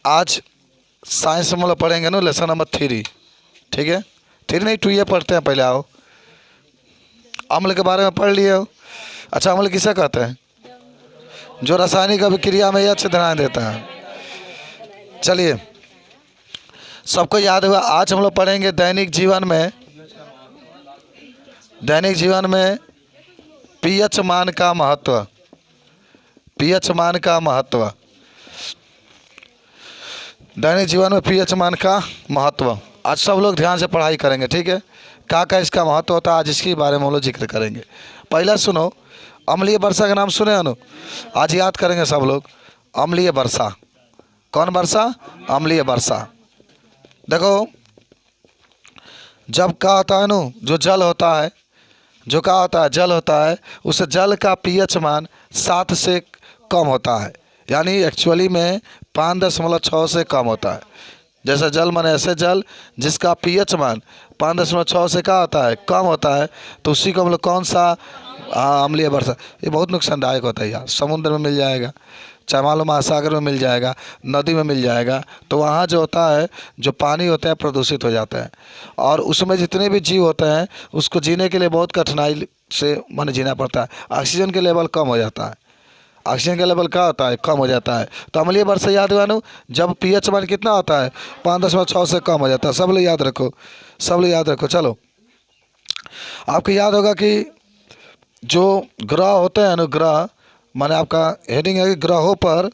आज साइंस में हम लोग पढ़ेंगे ना लेसन नंबर 3। ठीक है, 3 नहीं 2 ये पढ़ते हैं। पहले आओ, अम्ल के बारे में पढ़ लिए हो। अच्छा, अम्ल किसे कहते हैं? जो रासायनिक अभिक्रिया में अच्छे ध्यान देता है। चलिए, सबको याद हुआ। आज हम लोग पढ़ेंगे दैनिक जीवन में पीएच मान का महत्व। पीएच मान का महत्व, दैनिक जीवन में पीएच मान का महत्व। आज सब लोग ध्यान से पढ़ाई करेंगे। ठीक है, क्या इसका महत्व होता है, आज इसके बारे में हम लोग जिक्र करेंगे। पहला सुनो, अम्लीय वर्षा का नाम सुने अनु? आज याद करेंगे सब लोग। अम्लीय वर्षा, कौन वर्षा? अम्लीय वर्षा। देखो, जब क्या होता है नु, जो जल होता है, जो क्या होता है, जल होता है, उस जल का पीएच मान 7 से कम होता है। यानी एक्चुअली में 5.6 से कम होता है। जैसे जल माने ऐसे जल जिसका पीएच मान 5.6 से क्या होता है, कम होता है, तो उसी को हम लोग कौन सा? अम्लीय वर्षा। ये बहुत नुकसानदायक होता है यार। समुद्र में मिल जाएगा, चाहे मान लो महासागर में मिल जाएगा, नदी में मिल जाएगा, तो वहाँ जो होता है, जो पानी होता है प्रदूषित हो जाता है। और उसमें जितने भी जीव होते हैं उसको जीने के लिए बहुत कठिनाई से मन जीना पड़ता है। ऑक्सीजन के लेवल कम हो जाता है। ऑक्सीजन का लेवल क्या होता है? कम हो जाता है। तो अम्लीय वर्षा याद हुआ नु, जब पीएच मान कितना होता है? 5.6 से कम हो जाता है। सब लोग याद रखो, सब लोग याद रखो। चलो, आपको याद होगा कि जो ग्रह होते हैं ना, ग्रह माने आपका हेडिंग है कि ग्रहों पर,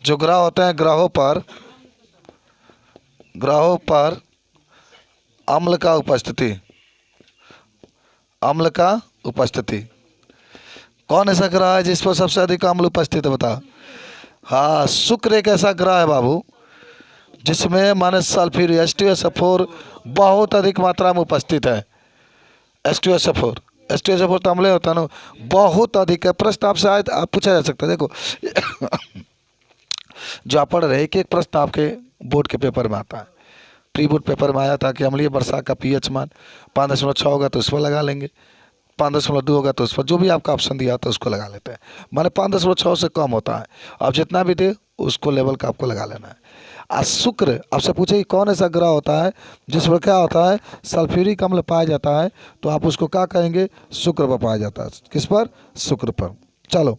जो ग्रह होते हैं, ग्रहों पर अम्ल का उपस्थिति, अम्ल का उपस्थिति। कौन ऐसा ग्रह है जिस पर सबसे अधिक अम्ल उपस्थित है, बता? हाँ, शुक्र एक ऐसा ग्रह है बाबू जिसमें माने सल्फ्यूर H2SO4 बहुत अधिक मात्रा में उपस्थित है। H2SO4 तो अम्ल होता है ना, बहुत अधिक है। प्रश्न आपसे आए, आप पूछा जा सकता है। देखो जो आप पढ़ रहे हैं, एक प्रश्न आपके बोर्ड के पेपर में आता है। प्री बोर्ड पेपर में आया था कि अम्लीय वर्षा का पीएच मान 5.6 होगा तो उस पर लगा लेंगे, 5.2 होगा तो उस पर, जो भी आपका ऑप्शन दिया था उसको लगा लेते हैं। माने 5.6 से कम होता है, आप जितना भी दे उसको लेवल का आपको लगा लेना है। आज शुक्र आपसे पूछे कि कौन ऐसा ग्रह होता है जिस पर क्या होता है, सल्फ्यूरिक अम्ल पाया जाता है, तो आप उसको क्या कहेंगे? शुक्र पर पाया जाता है। किस पर? शुक्र पर। चलो,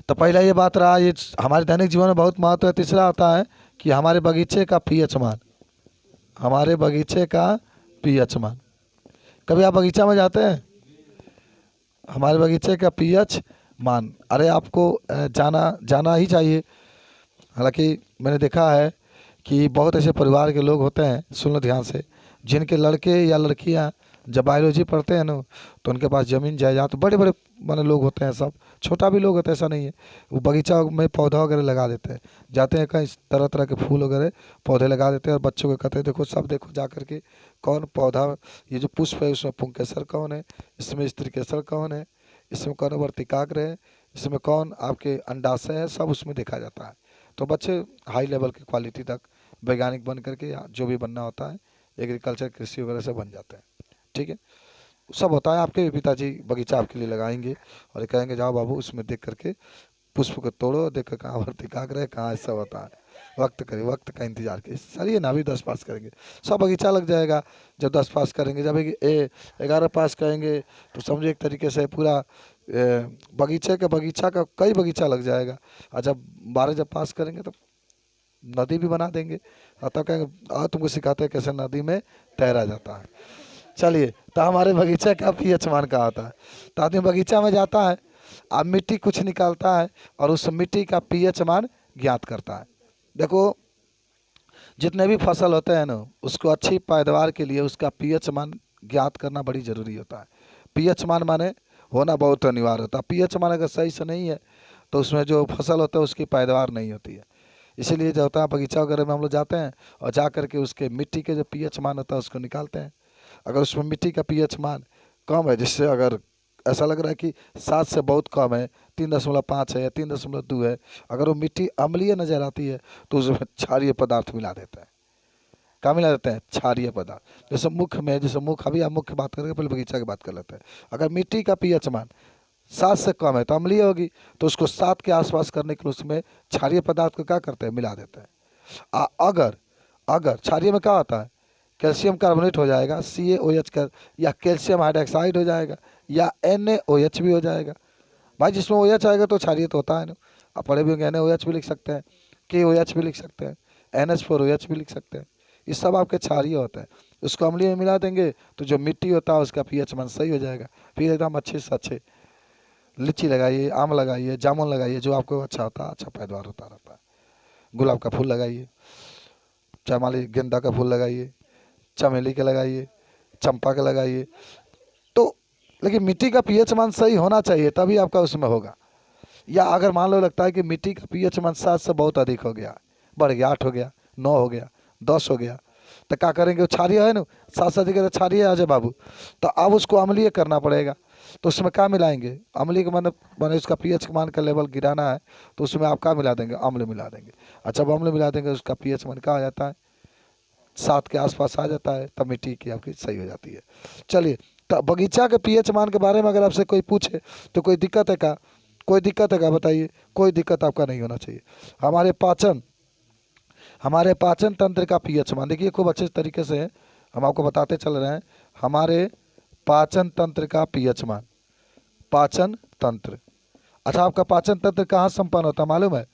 तो पहला ये बात रहा, ये हमारे दैनिक जीवन में बहुत महत्व है। तीसरा आता है कि हमारे बगीचे का पीएच मान, हमारे बगीचे का पीएच मान। कभी आप बगीचा में जाते हैं? हमारे बगीचे का पीएच मान, अरे आपको जाना ही चाहिए। हालांकि मैंने देखा है कि बहुत ऐसे परिवार के लोग होते हैं, सुन लो ध्यान से, जिनके लड़के या लड़कियां जब बायोलॉजी पढ़ते हैं ना, तो उनके पास ज़मीन जायदाद, तो बड़े बड़े माने लोग होते हैं, सब छोटा भी लोग होते हैं, ऐसा नहीं है। वो बगीचा में पौधा वगैरह लगा देते हैं, जाते हैं कहीं तरह तरह के फूल वगैरह पौधे लगा देते हैं, और बच्चों को कहते हैं देखो, सब देखो जा करके कौन पौधा, ये जो पुष्प है उसमें पुंकेसर कौन है, इसमें स्त्रीकेसर कौन है, इसमें कौन वर्तिकाग्र है, इसमें कौन आपके अंडाशय है, सब उसमें देखा जाता है। तो बच्चे हाई लेवल की क्वालिटी तक वैज्ञानिक बन करके, या जो भी बनना होता है एग्रीकल्चर कृषि वगैरह से बन जाते हैं। ठीक है, सब होता है। आपके पिताजी बगीचा आपके लिए लगाएंगे और ये कहेंगे जाओ बाबू उसमें देख करके पुष्प को तोड़ो, देखो कहाँ वर्तिकाग्र है, कहाँ ऐसा होता है। वक्त करिए, वक्त का इंतजार कीजिए। चलिए ना, अभी 10 पास करेंगे, सब बगीचा लग जाएगा। जब 10 पास करेंगे, जब 11 पास करेंगे, तो समझो एक तरीके से पूरा बगीचा का कई बगीचा लग जाएगा। और जब 12 जब पास करेंगे तो नदी भी बना देंगे, और तब कहेंगे तुमको सिखाते हैं कैसे नदी में तैरा जाता है। चलिए, तो हमारे बगीचे का पीएच मान का आता है। तो आदमी बगीचा में जाता है, अब मिट्टी कुछ निकालता है और उस मिट्टी का पीएच मान ज्ञात करता है। देखो, जितने भी फसल होते हैं ना, उसको अच्छी पैदावार के लिए उसका पीएच मान ज्ञात करना बड़ी ज़रूरी होता है। पीएच मान माने होना बहुत अनिवार्य होता है। पीएच मान अगर सही से नहीं है तो उसमें जो फसल होता है उसकी पैदावार नहीं होती है। इसीलिए जो होता है, बगीचा वगैरह में हम लोग जाते हैं और जा करके उसके मिट्टी के जो पीएच मान होता है उसको निकालते हैं। अगर उसमें मिट्टी का पीएच मान कम है, जिससे अगर ऐसा लग रहा है कि 7 से बहुत कम है, 3.5 है या 3.2 है, अगर वो मिट्टी अम्लीय नज़र आती है तो उसमें क्षारीय पदार्थ मिला देते हैं। क्या मिला देते हैं? क्षारीय पदार्थ। जैसे मुख्य में, जैसे मुख्य, अभी आप मुख्य बात करेंगे, पहले बगीचा की बात कर लेते हैं। अगर मिट्टी का पीएच मान 7 से कम है तो अम्लीय होगी, तो उसको 7 के आसपास करने के लिए उसमें क्षारीय पदार्थ को क्या करते हैं, मिला देते हैं। अगर अगर क्षारीय में क्या होता है, कैल्शियम कार्बोनेट हो जाएगा CaOH का, या कैल्शियम हाइड्रोक्साइड हो जाएगा, या NaOH भी हो जाएगा। भाई जिसमें OH आएगा तो क्षारीय तो होता है ना, आप पढ़े भी होंगे, NaOH भी लिख सकते हैं, KOH भी लिख सकते हैं, NH4OH भी लिख सकते हैं, ये सब आपके क्षारीय होते हैं। उसको अम्लीय में मिला देंगे तो जो मिट्टी होता है उसका pH मान सही हो जाएगा, फिर एकदम अच्छे से अच्छे लीची लगाइए, आम लगाइए, जामुन लगाइए, जो आपको अच्छा होता है, अच्छा पैदावार होता रहता है। गुलाब का फूल लगाइए, चाहे मान लीजिए गेंदा का फूल लगाइए, चमेली के लगाइए, चंपा के लगाइए, तो लेकिन मिट्टी का pH मान सही होना चाहिए तभी आपका उसमें होगा। या अगर मान लो लगता है कि मिट्टी का pH मान 7 से बहुत अधिक हो गया, बढ़ गया, 8 हो गया, 9 हो गया, 10 हो गया, तो क्या करेंगे, वो क्षारीय है ना, 7 से अधिक है तो क्षारीय आ जाए बाबू, तो अब उसको अम्लीय करना पड़ेगा। तो उसमें क्या मिलाएंगे, अम्लीय का मतलब माने उसका pH मान का लेवल गिराना है, तो उसमें आप क्या मिला देंगे, अम्ल मिला देंगे। अच्छा, अब अम्ल मिला देंगे उसका pH मान क्या आ जाता है, 7 के आसपास आ जाता है, तब मिट्टी की आपकी सही हो जाती है। चलिए, तो बगीचा के pH मान के बारे में अगर आपसे कोई पूछे तो कोई दिक्कत है क्या, कोई दिक्कत है क्या, बताइए, कोई दिक्कत आपका नहीं होना चाहिए। हमारे पाचन तंत्र का pH मान देखिए, खूब अच्छे तरीके से हम आपको बताते चल रहे हैं। हमारे पाचन तंत्र का pH मान, पाचन तंत्र, अच्छा आपका पाचन तंत्र कहाँ संपन्न होता है मालूम है,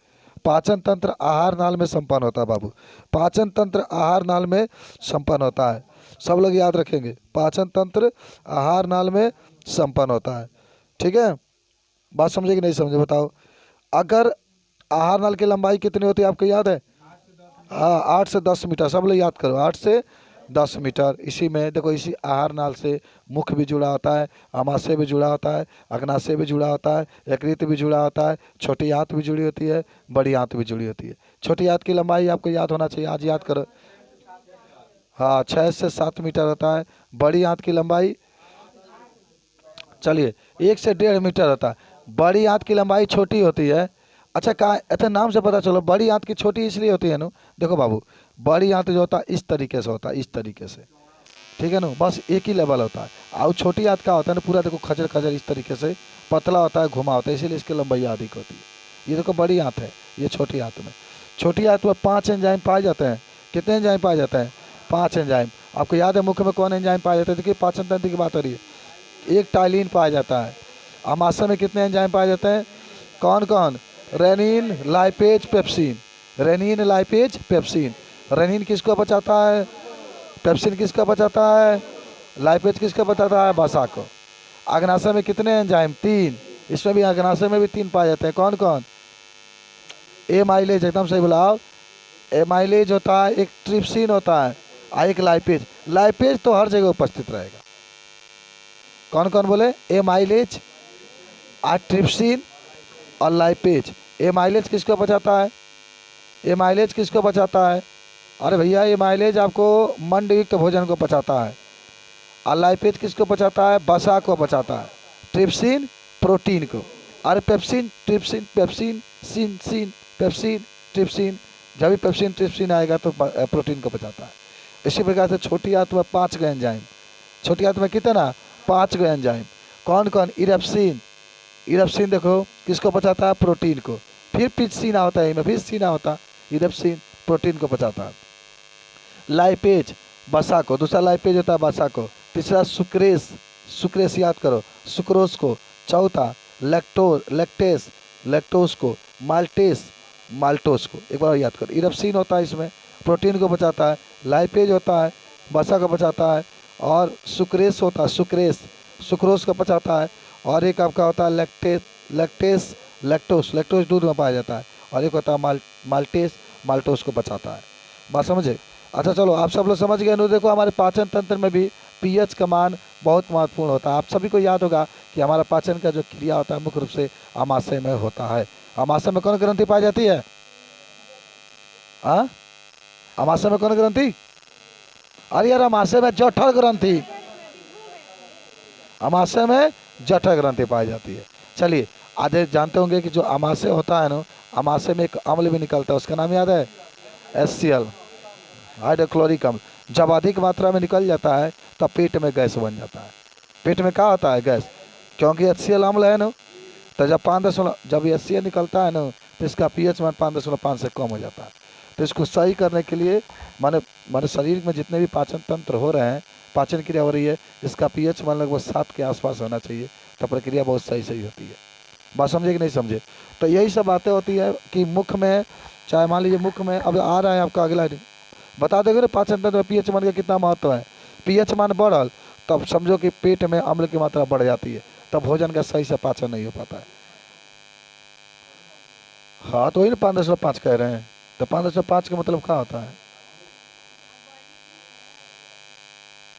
पाचन तंत्र आहार नाल में संपन्न होता है बाबू, पाचन तंत्र आहार नाल में संपन्न होता है, सब लोग याद रखेंगे, पाचन तंत्र आहार नाल में संपन्न होता है। ठीक है, बात समझे कि नहीं समझे, बताओ। अगर आहार नाल की लंबाई कितनी होती है आपको याद है, हाँ 8 से 10 मीटर, सब लोग याद करो, 8 से 10 मीटर। इसी में देखो, इसी आहार नाल से मुख भी जुड़ा होता है, अमाशय भी जुड़ा होता है, अग्नाशय भी जुड़ा होता है, यकृत भी जुड़ा होता है, छोटी आंत भी जुड़ी होती है, बड़ी आंत भी जुड़ी होती है। छोटी आंत की लंबाई आपको याद होना चाहिए, आज याद करो, हाँ 6 से 7 मीटर होता है। बड़ी आंत की लंबाई, चलिए 1 से 1.5 मीटर होता है। बड़ी आंत की लंबाई छोटी होती है। अच्छा, कहा अच्छा नाम से पता चलो, बड़ी आंत की छोटी इसलिए होती है ना, देखो बाबू, बड़ी आंत जो होता है इस तरीके से होता है, इस तरीके से, ठीक है ना, बस एक ही लेवल होता है। और छोटी आंत का होता है ना, पूरा देखो खजर खजर इस तरीके से पतला होता है, घुमा होता है, इसीलिए इसकी लंबाई अधिक होती है। ये देखो बड़ी आंत है, ये छोटी आंत में, छोटी आंत में 5 एंजाइम पाए जाते हैं। कितने एंजाइम पाए जाते हैं, 5 एंजाइम। आपको याद है मुख्य में कौन एंजाइम पाए जाते हैं, देखिए पाचन तंत्र की बात हो रही है, एक टाइलिन पाया जाता है। अमाशय में कितने एंजाइम पाए जाते हैं, कौन कौन, renin, lipase, pepsin, renin, lipase, pepsin. Renin किसको बचाता है, पेप्सिन किसका बचाता है, लाइपेज किसका बचाता है, वसा को। अग्नाशय में कितने एंजाइम, 3, इसमें भी अग्नाशय में भी 3 पाए जाते हैं, कौन कौन, एमाइलेज, एकदम सही बुलाओ, एमाइलेज होता है, एक ट्रिप्सिन होता है, और एक लाइपेज। लाइपेज तो हर जगह उपस्थित रहेगा, कौन कौन बोले, एमाइलेज, ट्रिप्सिन और लाइपेज। एमाइलेज किसको बचाता है, एमाइलेज किसको बचाता है, अरे भैया एमाइलेज आपको मंडयुक्त भोजन को बचाता है। और लाइपेज किसको बचाता है, वसा को बचाता है। ट्रिप्सिन प्रोटीन को, अरे पेप्सिन, ट्रिप्सिन, पेप्सिन, सिन सिन, पेप्सिन, ट्रिप्सिन, जब भी पेप्सिन ट्रिप्सिन आएगा तो प्रोटीन को बचाता है। इसी प्रकार से छोटी आंत में 5 गो एंजाइम, छोटी आंत में कितना, 5 गो एंजाइम, कौन कौन, इरेप्सिन, इरेप्सिन देखो किसको बचाता है, प्रोटीन को। फिर पिचसीना होता है, फिर सीना होता है, इरेप्सिन प्रोटीन को बचाता है। लाइपेज वसा को, दूसरा लाइपेज होता है वसा को। तीसरा सुक्रेस, सुक्रेस याद करो, सुक्रोज को। चौथा लैक्टेस, लैक्टोज को। माल्टेस, माल्टोस को। एक बार याद करो, इरेप्सिन होता है इसमें, प्रोटीन को बचाता है, लाइपेज होता है, वसा को बचाता है, और सुक्रेस होता है, सुक्रेस सुक्रोज को बचाता है, और एक आपका होता है लैक्टेस, लैक्टोस, लैक्टोस दूध में पाया जाता है, और एक होता है माल्टेस, माल्टोस को बचाता है। बात समझे। अच्छा चलो, आप सब लोग समझ गए ना। देखो हमारे पाचन तंत्र में भी pH का मान बहुत महत्वपूर्ण होता है। आप सभी को याद होगा कि हमारा पाचन का जो क्रिया होता है मुख्य रूप से अमाशय में होता है। अमाशय में कौन ग्रंथि पाई जाती है, अमाशय में कौन ग्रंथि, अरे यार अमाशय में जठर ग्रंथि, अमाशय में जठर ग्रंथि पाई जाती है। चलिए, आज जानते होंगे कि जो अमाशय होता है ना, अमाशय में एक अम्ल भी निकलता है, उसका नाम याद है, HCl, हाइड्रोक्लोरिक अम्ल। जब अधिक मात्रा में निकल जाता है तब पेट में गैस बन जाता है। पेट में क्या होता है, गैस, क्योंकि HCl अम्ल है ना, तो जब HCl निकलता है ना तो इसका pH मान 5.5 से कम हो जाता है। तो इसको सही करने के लिए माने माने शरीर में जितने भी पाचन तंत्र हो रहे हैं, पाचन क्रिया हो रही है, इसका pH मान लगभग 7 के आसपास होना चाहिए, तो प्रक्रिया बहुत सही होती है। बात समझे कि नहीं समझे? तो यही सब बातें होती है कि मुख में, चाहे मान लीजिए मुख में अब आ रहा है आपका अगला बता दोगे ना पाचन तंत्र में pH मान का कितना महत्व है। pH मान बढ़ल तब समझो कि पेट में अम्ल की मात्रा बढ़ जाती है, तब भोजन का सही से पाचन नहीं हो पाता है। हाँ तो वही ना 5.5 कह रहे हैं, तो 5.5 का मतलब क्या होता है?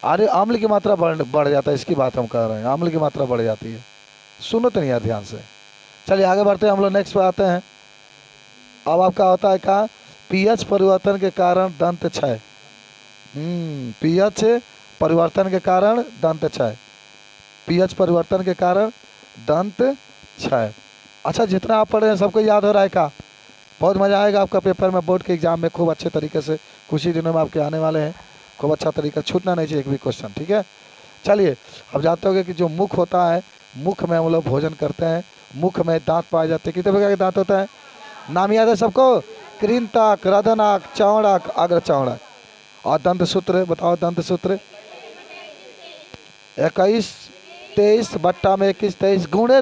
अरे अम्ल की मात्रा बढ़ जाता है, इसकी बात हम कर रहे हैं, अम्ल की मात्रा बढ़ जाती है। सुनो तो नहीं यार ध्यान से। चलिए आगे बढ़ते हैं, हम लोग नेक्स्ट पे आते हैं। अब आपका होता है क्या? pH परिवर्तन के कारण दंत क्षय। pH परिवर्तन के कारण दंत क्षय, pH परिवर्तन के कारण दंत क्षय। अच्छा, जितना आप पढ़ रहे हैं सबको याद हो रहा है क्या? बहुत मज़ा आएगा आपका पेपर में, बोर्ड के एग्जाम में खूब अच्छे तरीके से कुछ ही दिनों में आपके आने वाले हैं, खूब अच्छा तरीका, छूटना नहीं चाहिए एक भी क्वेश्चन, ठीक है। चलिए अब जानते होंगे कि जो मुख होता है, मुख में हम लोग भोजन करते हैं, मुख में दांत पाए जाते हैं। कितने प्रकार के दांत होता है? नाम याद है सबको? कृंतक, रदनक, चौड़क, अग्र चौड़क। और दंत सूत्र बताओ, दंत सूत्र 21 23 बट्टा में 21 23 गुणे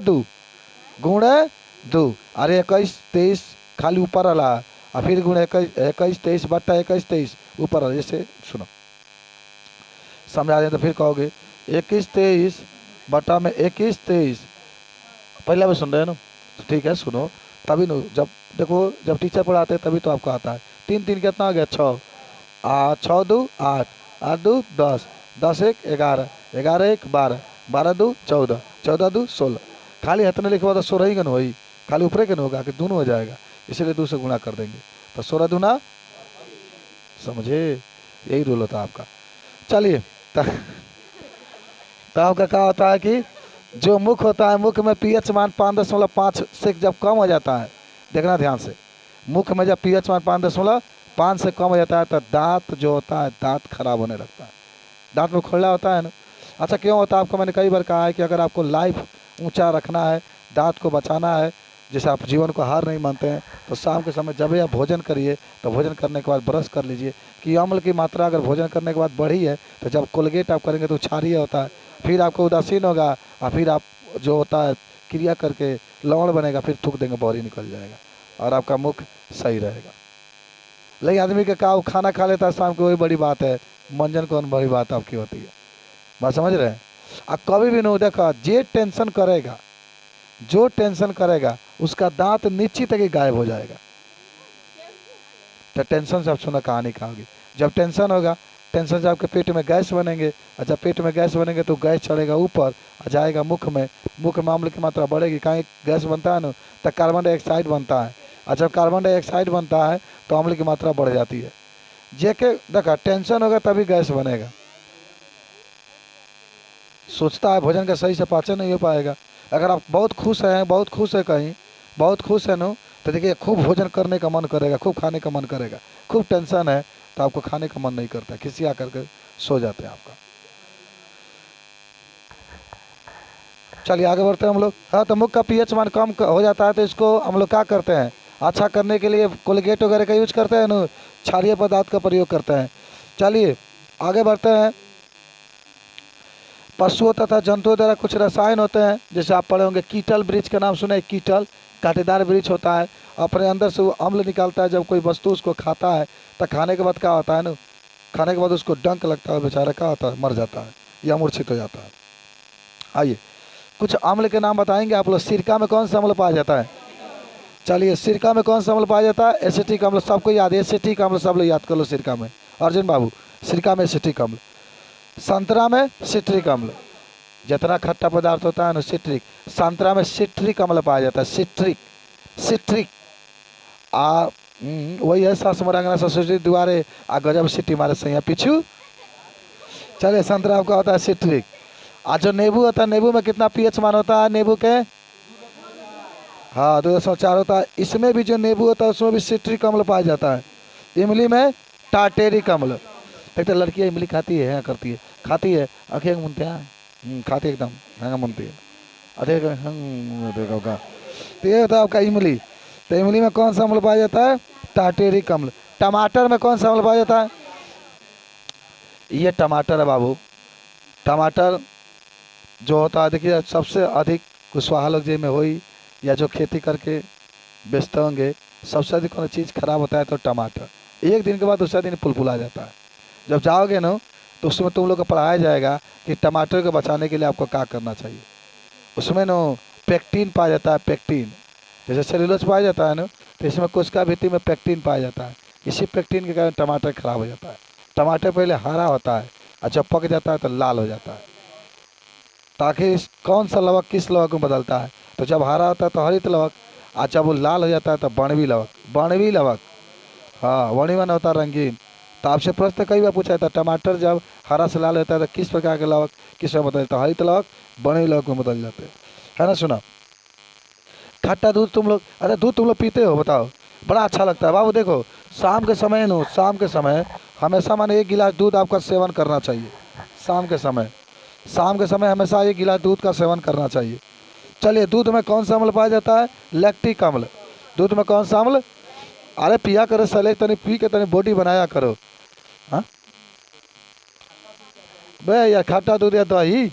2। अरे 21 23 खाली ऊपर वाला, और फिर गुणे 21 23 बट्टा 21 23 ऊपर वाला। जैसे सुनो, समझा दें तो फिर कहोगे 21 23 बट्टा में 21 23। पहले भी सुन रहे हैं ना, तो ठीक है सुनो, तभी नो जब देखो जब टीचर पढ़ाते हैं तभी तो आपको आता है। 3 3 कितना हो गया? 6। 6 2 8, 8 2 10, 10 1 11, 11 1 12, 12 2 14, 14 2 16। खाली हतने लिखे तो 16 ही गन वही, खाली ऊपरे के होगा कि दोनों हो जाएगा, इसलिए 2 से गुणा कर देंगे, तो 16 दूना, समझे? यही रूल होता है आपका। चलिए तो आपका क्या होता है कि जो मुख होता है, मुख में pH मान 5.5 से जब कम हो जाता है, देखना ध्यान से, मुख में जब pH मान 5.5 से कम हो जाता है तो दांत जो होता है, दांत खराब होने लगता है, दांत में खोला होता है ना। अच्छा क्यों होता है? आपको मैंने कई बार कहा है कि अगर आपको लाइफ ऊंचा रखना है, दांत को बचाना है, जैसे आप जीवन को हार नहीं मानते हैं, तो शाम के समय जब भी आप भोजन करिए तो भोजन करने के बाद ब्रश कर लीजिए, कि अम्ल की मात्रा अगर भोजन करने के बाद बढ़ी है तो जब कोलगेट आप करेंगे तो क्षारीय होता है, फिर आपको उदासीन होगा, और फिर आप जो होता है क्रिया करके लवण बनेगा, फिर थूक देंगे, बौरी निकल जाएगा और आपका मुख सही रहेगा। लेकिन आदमी का क्या, खाना खा लेता है शाम को, वही बड़ी बात है, मंजन कौन बड़ी बात आपकी होती है। बात समझ रहे हैं? अब कभी भी नहीं देखा, जो टेंशन करेगा उसका दांत निश्चित है कि गायब हो जाएगा। तो टेंशन से आप सुना कहानी कहोगी, जब टेंशन होगा, टेंशन से आपके पेट में गैस बनेंगे, और जब पेट में गैस बनेंगे तो गैस चढ़ेगा ऊपर और जाएगा मुख में अम्ल की मात्रा बढ़ेगी। कहीं गैस बनता है ना तो कार्बन डाइऑक्साइड बनता है, और जब कार्बन डाइऑक्साइड बनता है तो अम्ल की मात्रा बढ़ जाती है। जेके देखा टेंशन होगा तभी गैस बनेगा, सोचता है भोजन का सही से पाचन नहीं हो पाएगा। अगर आप बहुत खुश है कहीं बहुत खुश है ना, तो देखिए खूब भोजन करने का मन करेगा, खूब खाने का मन करेगा। खूब टेंशन है तो आपको खाने का मन नहीं करता, खिसिया करके सो जाते हैं आपका। चलिए आगे बढ़ते हैं हम लोग। हाँ, तो मुख का pH मान कम हो जाता है तो इसको हम लोग क्या करते हैं? अच्छा करने के लिए कोलगेट वगैरह का यूज करते हैं ना, क्षारीय पदार्थ का प्रयोग करते हैं। चलिए आगे बढ़ते हैं। पशुओं तथा जंतुओं द्वारा कुछ रसायन होते हैं, जैसे आप पढ़े होंगे कीटल वृक्ष का नाम सुने। कीटल कांटेदार वृक्ष होता है, अपने अंदर से वो अम्ल निकालता है। जब कोई वस्तु उसको खाता है तो खाने के बाद क्या होता है ना, खाने के बाद उसको डंक लगता है, बेचारा क्या होता है, मर जाता है या मूर्छित हो जाता है। आइए कुछ अम्ल के नाम बताएंगे आप लोग। सिरका में कौन सा अम्ल पाया जाता है? चलिए सिरका में कौन सा अम्ल पाया जाता है? एसिटिक अम्ल, सबको याद है, एसिटिक अम्ल सब लोग याद कर लो। सिरका में, अर्जुन बाबू, सिरका में एसिटिक अम्ल। संतरा में सिट्रिक अम्ल, जितना खट्टा पदार्थ होता है ना सिट्रिक, संतरा में सिट्रिक अम्ल पाया जाता है। सिट्रिक वही है, सासमरंगना ससुरी दुआरे आ गजब सिटी मारे सैया पीछू। चलिए संतरा आपका होता है सिट्रिक। आज जो नींबू होता है, नींबू में कितना pH मान होता है नींबू के? हाँ 2.4 होता है। इसमें भी जो नींबू होता है उसमें भी सिट्रिक अम्ल पाया जाता है। इमली में टार्टेरिक अम्ल। देखते लड़कियाँ इमली खाती है, करती है, खाती है, आँखें मुनते हैं, खाती एकदम महंगा मुनती है। देखो का। तो ये होता है आपका इमली। तो इमली में कौन सा अम्ल पाया जाता है? टार्टेरिक अम्ल। टमाटर में कौन सा अम्ल पाया जाता है? ये टमाटर है बाबू। टमाटर जो होता है, देखिए सबसे अधिक कुशवाहा लोग जी में हुई या जो खेती करके बेचते होंगे, सबसे अधिक कोई चीज़ खराब होता है तो टमाटर। एक दिन के बाद दूसरा दिन फुलफुला जाता है। जब जाओगे ना तो उसमें तुम लोग को पढ़ाया जाएगा कि टमाटर को बचाने के लिए आपको क्या करना चाहिए। उसमें ना पेक्टिन पाया जाता है, पेक्टिन। जैसे सेलुलोज पाया जाता है ना, तो इसमें कोशिका भित्ति में पेक्टिन पाया जाता है। इसी पेक्टिन के कारण टमाटर खराब हो जाता है। टमाटर पहले हरा होता है और जब पक जाता है तो लाल हो जाता है। ताकि कौन सा लवक किस लवक में बदलता है, तो जब हरा होता है तो हरित लवक, और जब वो लाल हो जाता है तो बनवी लवक। बनवी लवक, हाँ, वणिवन होता है रंगीन। तो आपसे प्रश्न कई बार पूछा था, टमाटर जब हरा से लाल होता है तो किस प्रकार के लवक किस में बदल जाता है? हरित लवक बनवी लवक में बदल जाते हैं, है ना। सुना, खट्टा दूध तुम लोग, अरे दूध तुम लोग पीते हो बताओ? बड़ा अच्छा लगता है बाबू। देखो शाम के समय नो, शाम के समय हमेशा माने 1 गिलास दूध आपका सेवन करना चाहिए। शाम के समय, शाम के समय हमेशा 1 गिलास दूध का सेवन करना चाहिए। चलिए, दूध में कौन सा अम्ल पाया जाता है? लैक्टिक अम्ल। दूध में कौन सा अम्ल? अरे पिया करो सले, तनी पी के तनी बॉडी बनाया करो। हाँ बे यार, खट्टा दूध या दही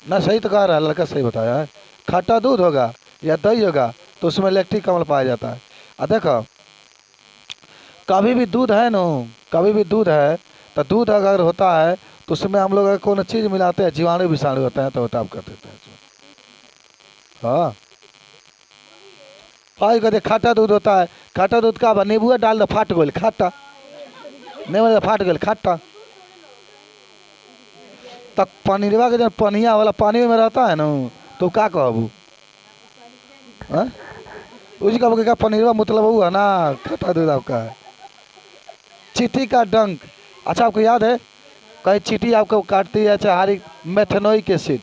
ना, सही तो कह रहा है लड़का, सही बताया है। खट्टा दूध होगा या दही होगा तो उसमें लैक्टिक अम्ल पाया जाता है। देखो, कभी भी दूध है ना, कभी भी दूध है तो दूध अगर होता है तो उसमें हम लोग अगर कोई चीज़ मिलाते हैं, जीवाणु विषाणु होते हैं तो होता कर देते हैं। हाँ भाई, कहते खट्टा दूध होता है। खट्टा दूध का नींबू डाल दो, फाट गोल खट्टा, नींबू फाट गोल खट्टा। तब पनीरवा के जब पनिया वाला पानी में रहता है ना, तो क्या कहबू? उसी का क्या पनीरवा मतलब हुआ ना, खट्टा दूध आपका है। चींटी का डंक, अच्छा आपको याद है कहीं चींटी आपको काटती है चाहे मेथेनोइक एसिड।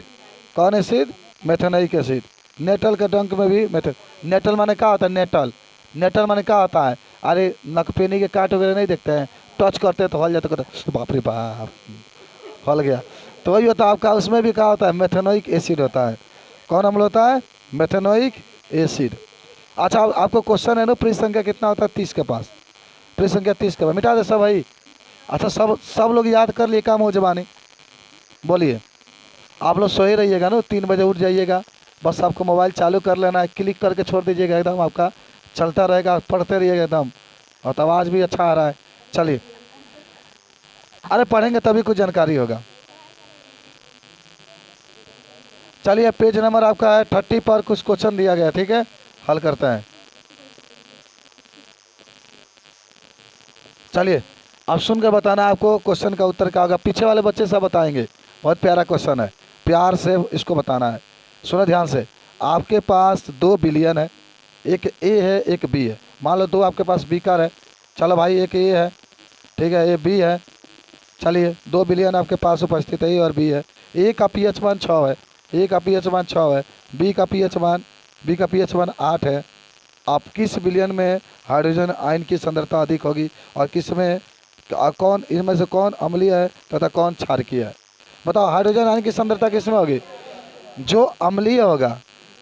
कौन एसिड? Methanoic acid. नेटल के डंक में भी मेथल। नेटल माने क्या होता है? नेटल, नेटल माने क्या होता है? अरे नकपेनी के काट वगैरह नहीं देखते हैं, टच करते हैं तो हल जाते, कहते बाप रे बाप हल गया। तो वही होता है आपका, उसमें भी क्या होता है? मेथेनोइक एसिड होता है। कौन अम्ल होता है? Methanoic acid. अच्छा, आपको क्वेश्चन है ना, पृष्ठ संख्या कितना होता है? 30 के पास। पृष्ठ संख्या 30 के पास मिटा दे सब भाई। अच्छा, सब सब लोग याद कर लिए काम हो जबानी। बोलिए, आप लोग सोए रहिएगा ना, 3 बजे उठ जाइएगा। बस आपको मोबाइल चालू कर लेना है, क्लिक करके छोड़ दीजिएगा, एकदम आपका चलता रहेगा, पढ़ते रहिएगा एकदम। और तो आवाज़ भी अच्छा आ रहा है। चलिए, अरे पढ़ेंगे तभी कुछ जानकारी होगा। चलिए, पेज नंबर आपका है 30 पर कुछ क्वेश्चन दिया गया, ठीक है, हल करते हैं। चलिए, अब सुन के बताना आपको क्वेश्चन का उत्तर क्या होगा। पीछे वाले बच्चे सब बताएंगे, बहुत प्यारा क्वेश्चन है, प्यार से इसको बताना है। सुनो ध्यान से। आपके पास 2 बिलियन है, एक ए है एक बी है। मान लो 2 आपके पास बीकर है। चलो भाई, एक ए है, ठीक है, ए बी है। चलिए, 2 बिलियन आपके पास उपस्थित है, ए और बी है। ए का पीएच मान 6 है, ए का पीएच मान 6 है। बी का पीएच मान 8 है। आप किस बिलियन में हाइड्रोजन आयन की सांद्रता अधिक होगी और किस में कौन इनमें से कौन अम्लीय है तथा कौन क्षारकीय है? बताओ, हाइड्रोजन आयन की सांद्रता किस में होगी? जो अम्लीय होगा,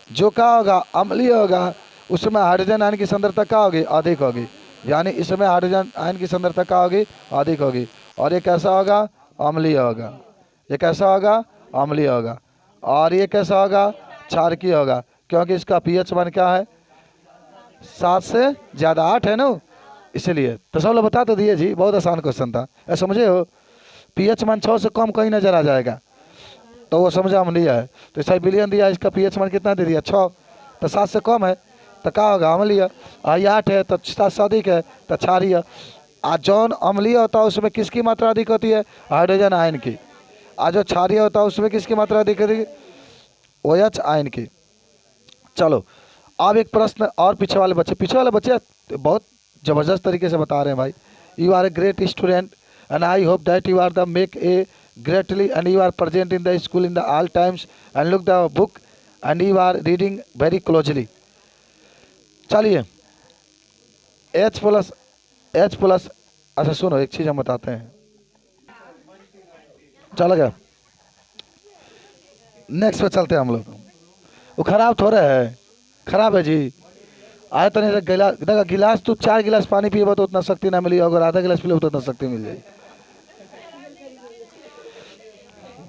जो क्या होगा? अम्लीय होगा, उसमें हाइड्रोजन आयन की सांद्रता क्या होगी? अधिक होगी। यानी इसमें हाइड्रोजन आयन की सांद्रता क्या होगी? अधिक होगी। और ये कैसा होगा? अम्लीय होगा। ये कैसा होगा? अम्लीय होगा। और ये कैसा होगा? क्षारकीय होगा, क्योंकि इसका पीएच मान क्या है? 7 से ज़्यादा 8 है ना, इसलिए। तो सब लोग बता तो दिए जी, बहुत आसान क्वेश्चन था, ऐसा समझे हो। पीएच मान 6 से कम कहीं नजर आ जाएगा तो वो समझा अम्लीय है। तो इस बिलियन दिया, इसका पीएच मान कितना दे दिया? 6। तो 7 से कम है तो क्या होगा? अम्लीय। और 8 है तो 7 से अधिक है तो क्षारीय। आज जौन अम्लीय होता है उसमें किसकी मात्रा अधिक होती है? हाइड्रोजन आयन की। आज जो क्षारीय होता है उसमें किसकी मात्रा अधिक होती है? OH आयन की। चलो, अब एक प्रश्न और पीछे वाले बच्चे बहुत ज़बरदस्त तरीके से बता रहे हैं भाई। You are a great student and I hope that you are the make a greatly and you are present in the school in the all times and look the book and you are reading very closely. चलिए, H+, अच्छा सुनो, एक चीज़ हम बताते हैं। चल गया। Next पे चलते हैं हम लोग। वो खराब थोड़े है, खराब है जी। आए तो नहीं गिलास, देखा गिलास तू 4 गिलास पानी पिएगा तो उतना शक्ति ना मिली, अगर आधा गिलास पी तो उतना शक्ति मिल जाएगी।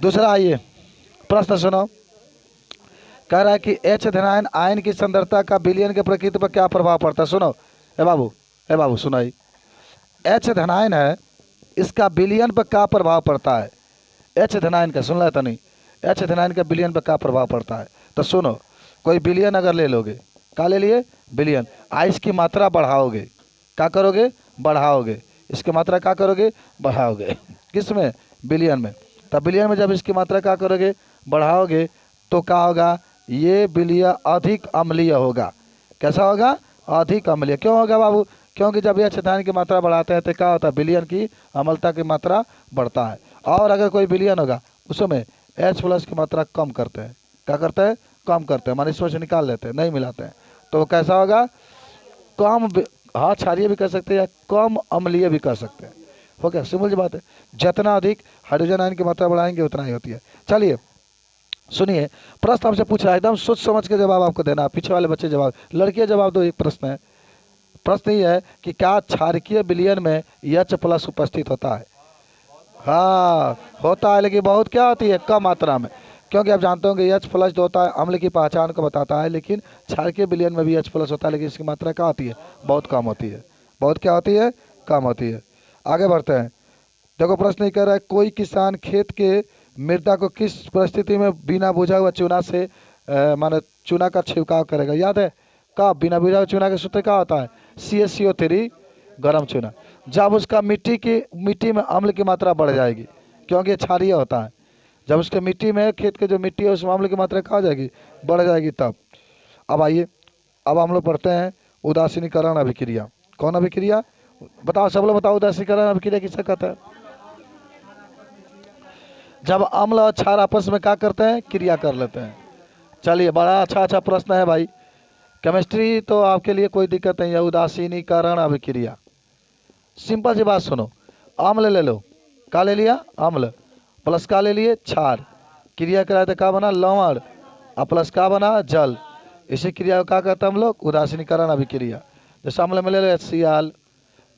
दूसरा आइए प्रश्न सुनो। कह रहा है कि एच धनायन आयन की सांद्रता का विलयन के प्रकृति पर क्या प्रभाव पड़ता है। सुनो ए बाबू सुनाई। एच धनायन है, इसका विलयन पर क्या प्रभाव पड़ता है। एच धनायन का सुन रहा था नहीं, एच धनायन का विलयन पर क्या प्रभाव पड़ता है। तो सुनो, कोई विलयन अगर ले लोगे, क्या ले लिए विलयन, आइस की मात्रा बढ़ाओगे, क्या करोगे बढ़ाओगे, इसकी मात्रा क्या करोगे बढ़ाओगे, किस में विलयन में। तब विलयन में जब इसकी मात्रा क्या करोगे बढ़ाओगे तो क्या होगा, ये विलय अधिक अम्लीय होगा। कैसा होगा अधिक अम्लीय। क्यों होगा बाबू, क्योंकि जब एच धनायन की मात्रा बढ़ाते हैं तो क्या होता है विलयन की अम्लता की मात्रा बढ़ता है। और अगर कोई विलयन होगा उसमें H+ की मात्रा कम करते हैं, क्या करते हैं कम करते हैं, माने इसमें से निकाल लेते हैं, नहीं मिलाते हैं। तो कैसा होगा कम, हाँ क्षारीय भी कर सकते हैं या कम अम्लीय भी कर सकते हैं। हो गया, सिंपल सी बात है। जितना अधिक हाइड्रोजन आयन की मात्रा बढ़ाएंगे उतना ही होती है। चलिए सुनिए, प्रश्न हमसे पूछ रहा है, एकदम सोच समझ के जवाब आपको देना। पीछे वाले बच्चे जवाब, लड़कियां जवाब दो। एक प्रश्न है, प्रश्न ये है कि क्या क्षारकीय विलयन में H+ उपस्थित होता है। हाँ होता है, लेकिन बहुत क्या होती है कम मात्रा में। क्योंकि आप जानते होंगे H+ जो होता है अम्ल की पहचान को बताता है, लेकिन क्षारकीय विलयन में भी H+ होता है, लेकिन इसकी मात्रा क्या होती है बहुत कम होती है। बहुत क्या होती है कम होती है। आगे बढ़ते हैं। देखो प्रश्न ये कह रहा है, कोई किसान खेत के मृदा को किस परिस्थिति में बिना बुझा हुआ चूना से माने चूना का छिड़काव करेगा। याद है कब, बिना बुझा हुआ चूना का सूत्र क्या होता है CaCO3 गर्म चूना। जब उसका मिट्टी में अम्ल की मात्रा बढ़ जाएगी, क्योंकि क्षारीय होता है, जब उसके मिट्टी में खेत के जो मिट्टी है उसमें अम्ल की मात्रा कहाँ जाएगी बढ़ जाएगी तब। अब आइए, अब हम लोग पढ़ते हैं उदासीनीकरण अभिक्रिया। कौन अभिक्रिया बताओ, सब लोग बताओ, उदासीनीकरण अभिक्रिया किसे कहते हैं। जब अम्ल और क्षार आपस में क्या करते हैं क्रिया कर लेते हैं। चलिए बड़ा अच्छा प्रश्न है भाई, केमिस्ट्री तो आपके लिए कोई दिक्कत नहीं है। उदासीनीकरण अभिक्रिया, सिंपल सी बात सुनो, अम्ल ले लो, क्या ले लिया अम्ल, प्लस का ले लिए क्षार, क्रिया कराए तो क्या बना लवण, और प्लस का बना जल। इसी क्रिया को क्या कहते हैं हम लोग उदासीनीकरण अभिक्रिया। जैसे अम्ल में ले लो HCl,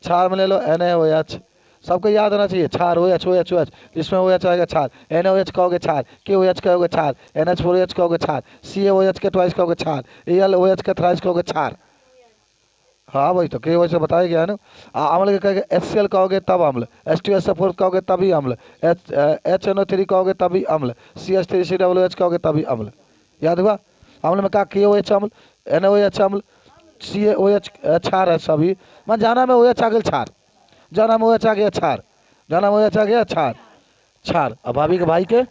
क्षार में ले लो NaOH। सबको याद होना चाहिए क्षार OH, इसमें OH आएगा क्षार, NaOH कहोगे क्षार, KOH कहोगे क्षार, NH4OH कहोगे क्षार, CaOH के ट्वाइस कहोगे क्षार, AlOH के थ्राइस कहोगे क्षार। हाँ वही तो KOH से बताया गया है ना। अम्ल के कहोगे HCl कहोगे तब अम्ल, H2SO4 कहोगे तभी अम्ल, HNO3 कहोगे तभी अम्ल, CH3COOH कहोगे तभी अम्ल। याद हुआ, अम्ल में क्या KOH अम्ल, NaOH अम्ल, CaOH क्षार है सभी। मैं जाना में OH आ गया क्षार, जाना में OH आ गया क्षार, जाना में OH आ गया क्षार क्षार। अब भाभी के भाई के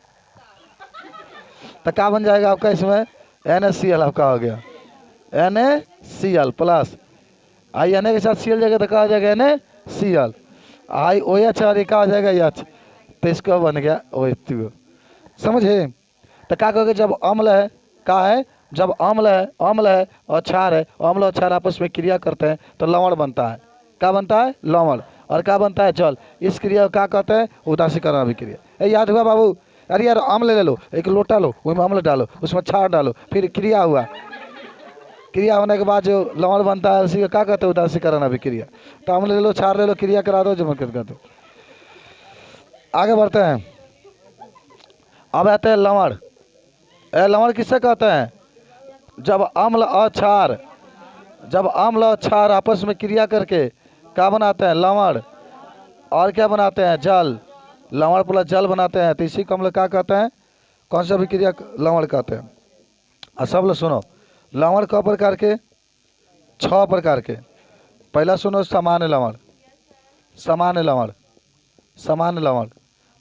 तो क्या बन जाएगा आपका इसमें NaCl आपका हो गया NaCl प्लस आई Na के साथ Cl जगह तो क्या हो जाएगा NaCl, आई OH और क्या हो जाएगा H, तो इसको बन गया OH। समझे। तो क्या कहोगे जब अम्ल है क्या है, जब अम्ल है और क्षार है, अम्ल और क्षार आपस में क्रिया करते हैं तो लवण बनता है। क्या बनता है लवण, और क्या बनता है जल। इस क्रिया को क्या कहते हैं उदासीकरण अभिक्रिया। याद हुआ बाबू। अरे यार अम्ल ले लो, एक लोटा लो, उसमें अम्ल डालो, उसमें क्षार डालो, फिर क्रिया हुआ, क्रिया होने के बाद जो लवण बनता है उसी को क्या कहते हैं उदासीकरण अभिक्रिया। तो अम्ल ले लो क्षार ले लो, क्रिया करा दो, जमा कर दो। आगे बढ़ते हैं, अब आते हैं लवण। लवण किससे कहते हैं, जब अम्ल और क्षार आपस में क्रिया करके क्या बनाते हैं लवण, और क्या बनाते हैं जल, लवण प्लस जल बनाते हैं, तो इसी को हम लोग क्या कहते हैं, कौन सा अभिक्रिया लवण कहते हैं। और सब लोग सुनो, लवण क प्रकार के 6 प्रकार के। पहला सुनो सामान्य लवण,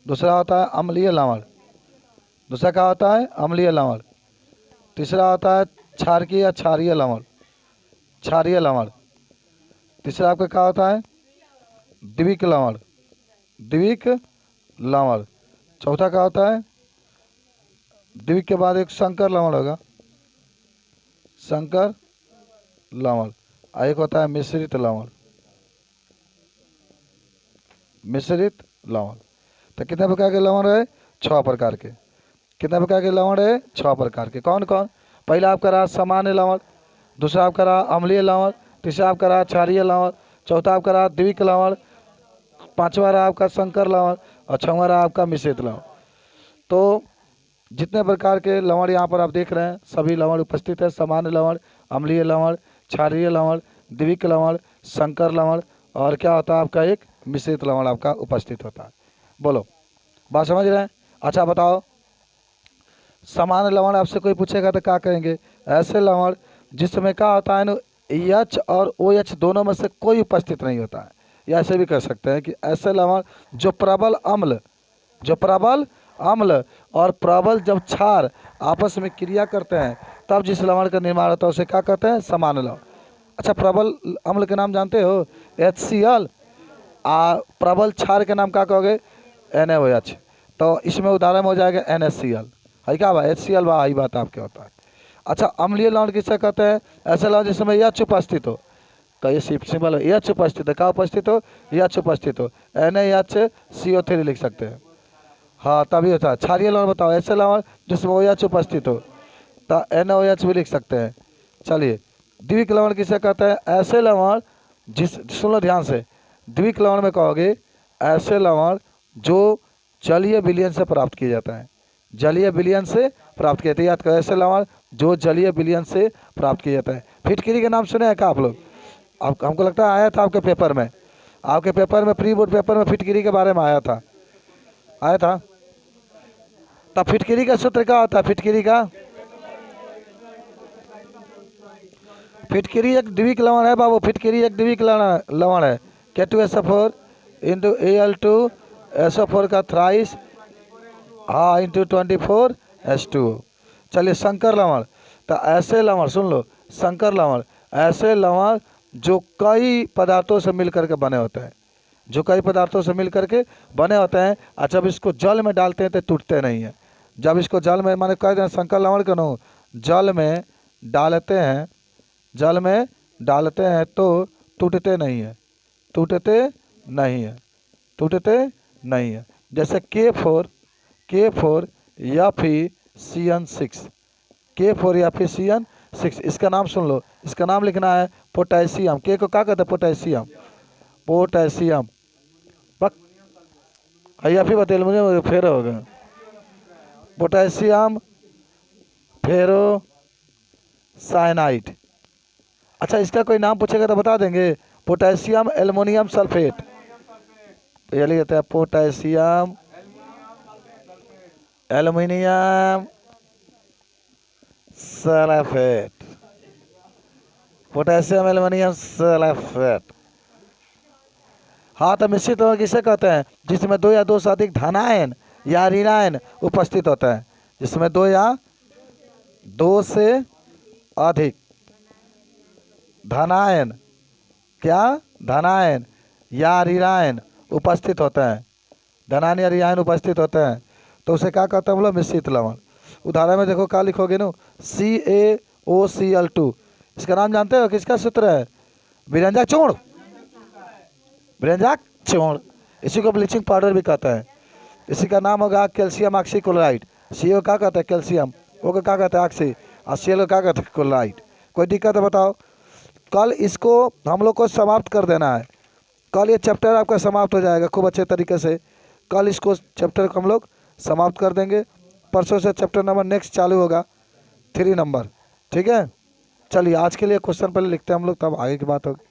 दूसरा होता है अम्लीय लवण, दूसरा क्या होता है अम्लीय लवण, तीसरा होता है क्षारकीय या क्षारीय लवण, तीसरा आपका क्या होता है द्विक लवण, चौथा क्या होता है द्विक के बाद एक संकर लवण होगा, संकर लवण, एक होता है मिश्रित लवण। तो कितने प्रकार के लवण है 6 प्रकार के। कितने प्रकार के लवण है? 6 प्रकार के। कौन कौन? पहला आपका रहा सामान्य लवण, दूसरा आपका रहा अम्लीय लवण, तीसरा आपका रहा क्षारीय लवण, चौथा आपका रहा द्विक लवण, पांचवा रहा आपका संकर लवण और छठवां रहा आपका मिश्रित लवण। तो जितने प्रकार के लवण यहाँ पर आप देख रहे हैं सभी लवण उपस्थित है। सामान्य लवण, अम्लीय लवण, क्षारीय लवण, द्विक लवण, संकर लवण और क्या होता है आपका एक मिश्रित लवण आपका उपस्थित होता है। बोलो, बात समझ रहे हैं? अच्छा बताओ, सामान्य लवण आपसे कोई पूछेगा तो क्या कहेंगे? ऐसे लवण जिसमें क्या होता है ना, एच और ओ एच दोनों में से कोई उपस्थित नहीं होता है। या ऐसे भी कह सकते हैं कि ऐसे लवण जो प्रबल अम्ल और प्रबल जब क्षार आपस में क्रिया करते हैं तब जिस लवण का निर्माण होता है उसे क्या कहते हैं? सामान्य लवण। अच्छा, प्रबल अम्ल के नाम जानते हो? HCl। प्रबल क्षार के नाम क्या कहोगे? NaOH। तो इसमें उदाहरण हो जाएगा NaCl। है क्या बा? HCl बा, यही बात आपके होता है। अच्छा, अम्लीय लवण किसे कहते हैं? ऐसे लवण जिसमें एच उपस्थित हो। तो ये सिंपल है, एच उपस्थित है। क्या उपस्थित हो? एच उपस्थित हो। NaHCO3 लिख सकते हैं। हाँ, तभी होता है। क्षारीय लवण बताओ, ऐसे लवण जिसमें OH उपस्थित हो तो NaOH भी लिख सकते हैं। चलिए, द्विक लवण किसे कहते हैं? ऐसे लवण सुन लो ध्यान से, द्विक लवण में कहोगे ऐसे लवण जो जलीय विलयन से प्राप्त किया जाता है। जलीय विलयन से प्राप्त किया जाता है, याद करो, ऐसे लवण जो जलीय विलयन से प्राप्त किया जाता है। फिटकिरी का नाम सुने हैं क्या आप लोग? हमको लगता है आया था आपके पेपर में, प्री बोर्ड पेपर में फिटकिरी के बारे में आया था। तब फिटकिरी का सूत्र क्या होता है? फिटकिरी एक द्विक लवण है बाबू, फिटकिरी एक द्विक लवण है। K2SO4 इंटू Al2SO4 का थ्राइस हाँ इंटू 24H2O। चलिए, संकर लवण। तो ऐसे लवण सुन लो, संकर लवण ऐसे लवण जो कई पदार्थों से मिलकर के बने होते हैं, और जब इसको जल में डालते हैं तो टूटते नहीं हैं। जब इसको जल में माने कह दें संकर लवण के नो जल में डालते हैं तो टूटते नहीं है। जैसे K4 या फिर CN6, K4 या फिर CN6, इसका नाम सुन लो, इसका नाम लिखना है पोटेशियम। के को क्या कहते हैं? पोटेशियम। या फिर बता मुझे फेर होगा पोटेशियम फेरो साइनाइड। अच्छा, इसका कोई नाम पूछेगा तो बता देंगे? Potassium aluminium sulphate. ये लिखते हैं पोटेशियम एल्युमिनियम सल्फेट। हाँ, तो मिश्रित लवण किसे कहते हैं? जिसमें 2 या 2 से अधिक धनायन या ऋणायन उपस्थित होता है। जिसमें 2 या 2 से अधिक धनायन या ऋणायन उपस्थित होते हैं। धनायन या ऋणायन उपस्थित होते हैं तो उसे क्या कहते हैं हम लोग? मिश्रित लवण। उदाहरण में देखो क्या लिखोगे ना, CaOCl2। इसका नाम जानते हो? किसका सूत्र है? विरंजक चूर्ण। इसी को ब्लीचिंग पाउडर भी कहता है। इसी का नाम होगा कैल्शियम ऑक्सीक्लोराइड। CO क्या कहते हैं? कैल्शियम। O को क्या कहते हैं? ऑक्सी। और Cl को क्या कहते हैं? क्लोराइड। कोई दिक्कत है बताओ? कल इसको हम लोग को समाप्त कर देना है। कल ये चैप्टर आपका समाप्त हो जाएगा खूब अच्छे तरीके से। कल इसको चैप्टर को हम लोग समाप्त कर देंगे। परसों से चैप्टर नंबर नेक्स्ट चालू होगा, 3 नंबर। ठीक है, चलिए आज के लिए क्वेश्चन पहले लिखते हैं हम लोग, तब आगे की बात होगी।